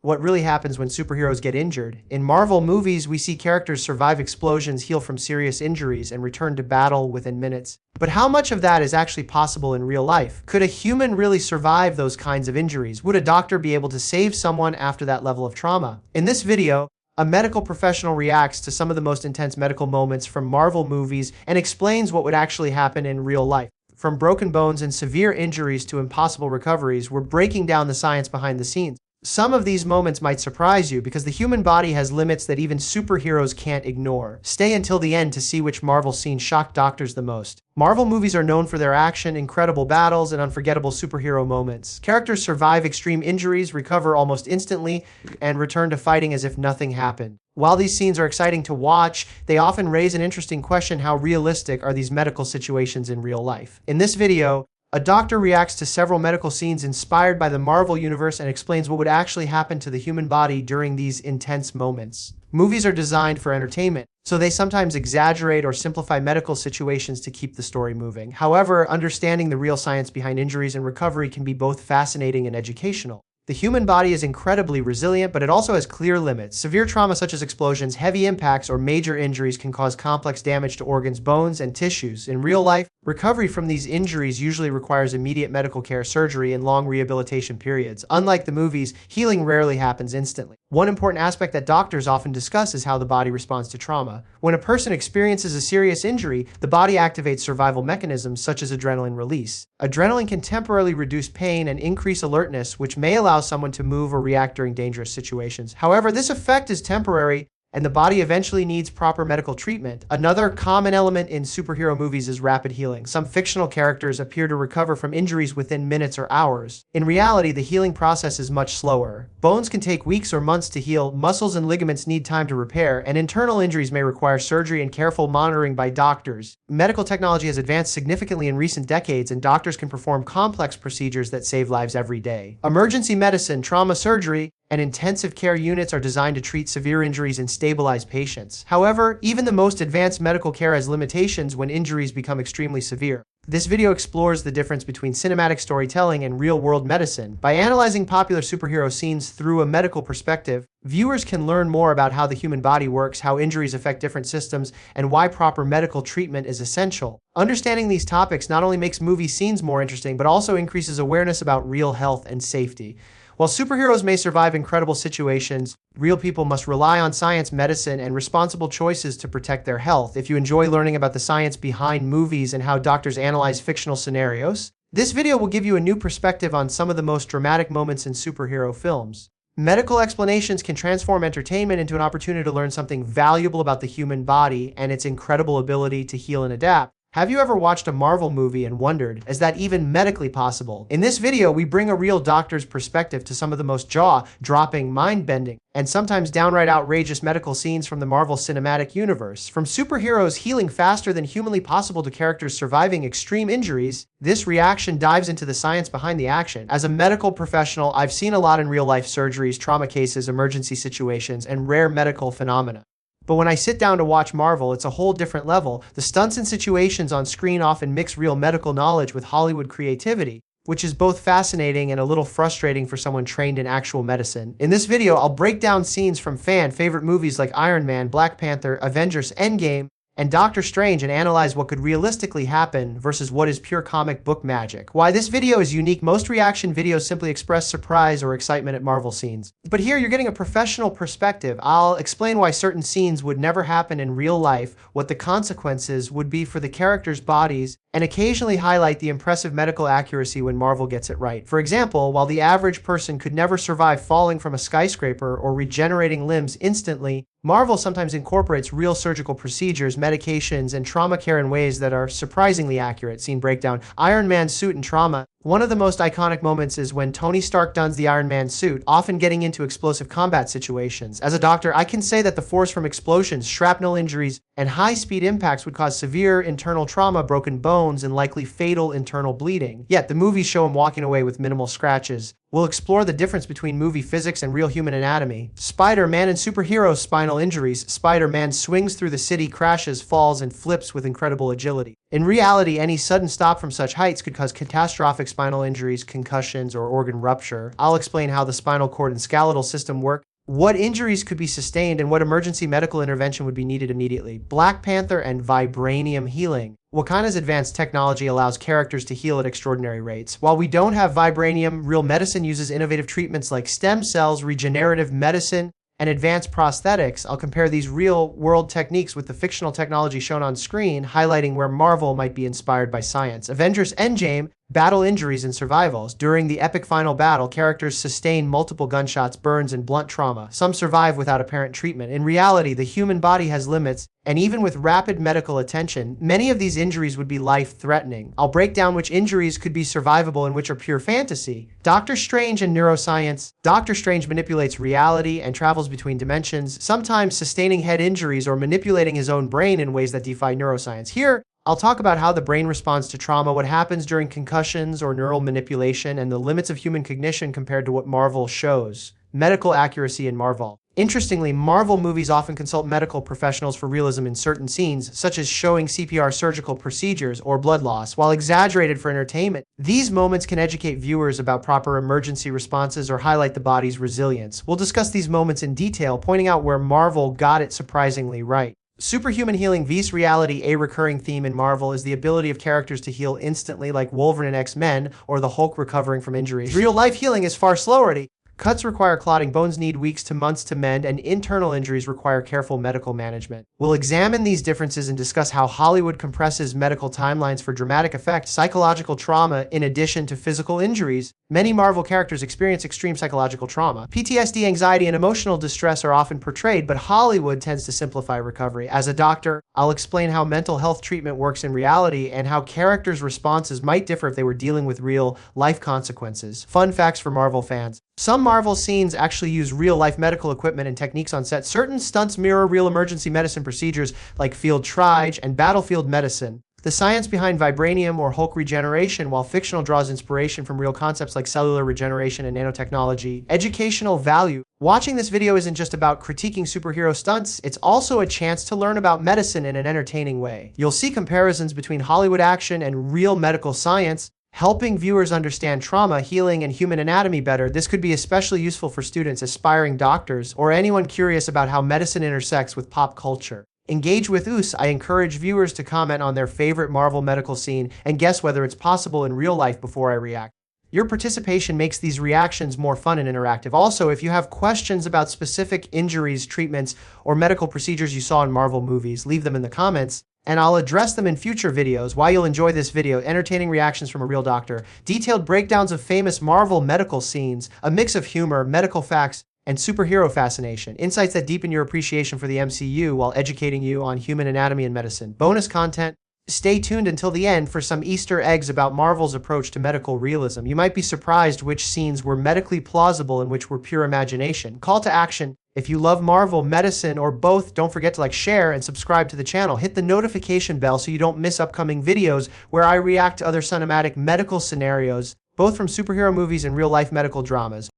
what really happens when superheroes get injured. In Marvel movies, we see characters survive explosions, heal from serious injuries, and return to battle within minutes. But how much of that is actually possible in real life? Could a human really survive those kinds of injuries? Would a doctor be able to save someone after that level of trauma? In this video, a medical professional reacts to some of the most intense medical moments from Marvel movies and explains what would actually happen in real life. From broken bones and severe injuries to impossible recoveries, we're breaking down the science behind the scenes. Some of these moments might surprise you because the human body has limits that even superheroes can't ignore. Stay until the end to see which Marvel scene shocked doctors the most. Marvel movies are known for their action, incredible battles, and unforgettable superhero moments. Characters survive extreme injuries, recover almost instantly, and return to fighting as if nothing happened. While these scenes are exciting to watch, they often raise an interesting question: how realistic are these medical situations in real life? In this video, a doctor reacts to several medical scenes inspired by the Marvel universe and explains what would actually happen to the human body during these intense moments. Movies are designed for entertainment, so they sometimes exaggerate or simplify medical situations to keep the story moving. However, understanding the real science behind injuries and recovery can be both fascinating and educational. The human body is incredibly resilient, but it also has clear limits. Severe trauma such as explosions, heavy impacts, or major injuries can cause complex damage to organs, bones, and tissues. In real life, recovery from these injuries usually requires immediate medical care, surgery, and long rehabilitation periods. Unlike the movies, healing rarely happens instantly. One important aspect that doctors often discuss is how the body responds to trauma. When a person experiences a serious injury, the body activates survival mechanisms such as adrenaline release. Adrenaline can temporarily reduce pain and increase alertness, which may allow someone to move or react during dangerous situations. However, this effect is temporary, and the body eventually needs proper medical treatment. Another common element in superhero movies is rapid healing. Some fictional characters appear to recover from injuries within minutes or hours. In reality, the healing process is much slower. Bones can take weeks or months to heal, muscles and ligaments need time to repair, and internal injuries may require surgery and careful monitoring by doctors. Medical technology has advanced significantly in recent decades, and doctors can perform complex procedures that save lives every day. Emergency medicine, trauma surgery, and intensive care units are designed to treat severe injuries and stabilize patients. However, even the most advanced medical care has limitations when injuries become extremely severe. This video explores the difference between cinematic storytelling and real-world medicine. By analyzing popular superhero scenes through a medical perspective, viewers can learn more about how the human body works, how injuries affect different systems, and why proper medical treatment is essential. Understanding these topics not only makes movie scenes more interesting, but also increases awareness about real health and safety. While superheroes may survive incredible situations, real people must rely on science, medicine, and responsible choices to protect their health. If you enjoy learning about the science behind movies and how doctors analyze fictional scenarios, this video will give you a new perspective on some of the most dramatic moments in superhero films. Medical explanations can transform entertainment into an opportunity to learn something valuable about the human body and its incredible ability to heal and adapt. Have you ever watched a Marvel movie and wondered, is that even medically possible? In this video, we bring a real doctor's perspective to some of the most jaw-dropping, mind-bending, and sometimes downright outrageous medical scenes from the Marvel Cinematic Universe. From superheroes healing faster than humanly possible to characters surviving extreme injuries, this reaction dives into the science behind the action. As a medical professional, I've seen a lot in real-life surgeries, trauma cases, emergency situations, and rare medical phenomena. But when I sit down to watch Marvel, it's a whole different level. The stunts and situations on screen often mix real medical knowledge with Hollywood creativity, which is both fascinating and a little frustrating for someone trained in actual medicine. In this video, I'll break down scenes from fan-favorite movies like Iron Man, Black Panther, Avengers Endgame, and Doctor Strange and analyze what could realistically happen versus what is pure comic book magic. Why this video is unique: most reaction videos simply express surprise or excitement at Marvel scenes. But here you're getting a professional perspective. I'll explain why certain scenes would never happen in real life, what the consequences would be for the characters' bodies, and occasionally highlight the impressive medical accuracy when Marvel gets it right. For example, while the average person could never survive falling from a skyscraper or regenerating limbs instantly, Marvel sometimes incorporates real surgical procedures, medications, and trauma care in ways that are surprisingly accurate. Scene breakdown. Iron Man's suit and trauma. One of the most iconic moments is when Tony Stark dons the Iron Man suit, often getting into explosive combat situations. As a doctor, I can say that the force from explosions, shrapnel injuries, and high-speed impacts would cause severe internal trauma, broken bones, and likely fatal internal bleeding. Yet, the movies show him walking away with minimal scratches. We'll explore the difference between movie physics and real human anatomy. Spider-Man and superhero spinal injuries. Spider-Man swings through the city, crashes, falls, and flips with incredible agility. In reality, any sudden stop from such heights could cause catastrophic spinal injuries, concussions, or organ rupture. I'll explain how the spinal cord and skeletal system work, what injuries could be sustained, and what emergency medical intervention would be needed immediately. Black Panther and vibranium healing. Wakana's advanced technology allows characters to heal at extraordinary rates. While we don't have vibranium, real medicine uses innovative treatments like stem cells, regenerative medicine, and advanced prosthetics. I'll compare these real-world techniques with the fictional technology shown on screen, highlighting where Marvel might be inspired by science. Avengers Endgame, battle injuries and survivals. During the epic final battle, characters sustain multiple gunshots, burns, and blunt trauma. Some survive without apparent treatment. In reality, the human body has limits, and even with rapid medical attention, many of these injuries would be life-threatening. I'll break down which injuries could be survivable and which are pure fantasy. Doctor Strange and neuroscience. Doctor Strange manipulates reality and travels between dimensions, sometimes sustaining head injuries or manipulating his own brain in ways that defy neuroscience. Here, I'll talk about how the brain responds to trauma, what happens during concussions or neural manipulation, and the limits of human cognition compared to what Marvel shows. Medical accuracy in Marvel. Interestingly, Marvel movies often consult medical professionals for realism in certain scenes, such as showing CPR surgical procedures or blood loss. While exaggerated for entertainment, these moments can educate viewers about proper emergency responses or highlight the body's resilience. We'll discuss these moments in detail, pointing out where Marvel got it surprisingly right. Superhuman healing vs. reality. A recurring theme in Marvel is the ability of characters to heal instantly, like Wolverine and X-Men, or the Hulk recovering from injuries. Real-life healing is far slower. Cuts require clotting, bones need weeks to months to mend, and internal injuries require careful medical management. We'll examine these differences and discuss how Hollywood compresses medical timelines for dramatic effect. Psychological trauma in addition to physical injuries. Many Marvel characters experience extreme psychological trauma. PTSD, anxiety, and emotional distress are often portrayed, but Hollywood tends to simplify recovery. As a doctor, I'll explain how mental health treatment works in reality and how characters' responses might differ if they were dealing with real-life consequences. Fun facts for Marvel fans. Some Marvel scenes actually use real-life medical equipment and techniques on set. Certain stunts mirror real emergency medicine procedures like field triage and battlefield medicine. The science behind vibranium or Hulk regeneration, while fictional, draws inspiration from real concepts like cellular regeneration and nanotechnology. Educational value. Watching this video isn't just about critiquing superhero stunts, it's also a chance to learn about medicine in an entertaining way. You'll see comparisons between Hollywood action and real medical science, helping viewers understand trauma, healing, and human anatomy better. This could be especially useful for students, aspiring doctors, or anyone curious about how medicine intersects with pop culture. Engage with us. I encourage viewers to comment on their favorite Marvel medical scene and guess whether it's possible in real life before I react. Your participation makes these reactions more fun and interactive. Also, if you have questions about specific injuries, treatments, or medical procedures you saw in Marvel movies, leave them in the comments, and I'll address them in future videos. While you'll enjoy this video, entertaining reactions from a real doctor, detailed breakdowns of famous Marvel medical scenes, a mix of humor, medical facts, and superhero fascination, insights that deepen your appreciation for the MCU while educating you on human anatomy and medicine. Bonus content. Stay tuned until the end for some Easter eggs about Marvel's approach to medical realism. You might be surprised which scenes were medically plausible and which were pure imagination. Call to action. If you love Marvel, medicine, or both, don't forget to share, and subscribe to the channel. Hit the notification bell so you don't miss upcoming videos where I react to other cinematic medical scenarios, both from superhero movies and real-life medical dramas.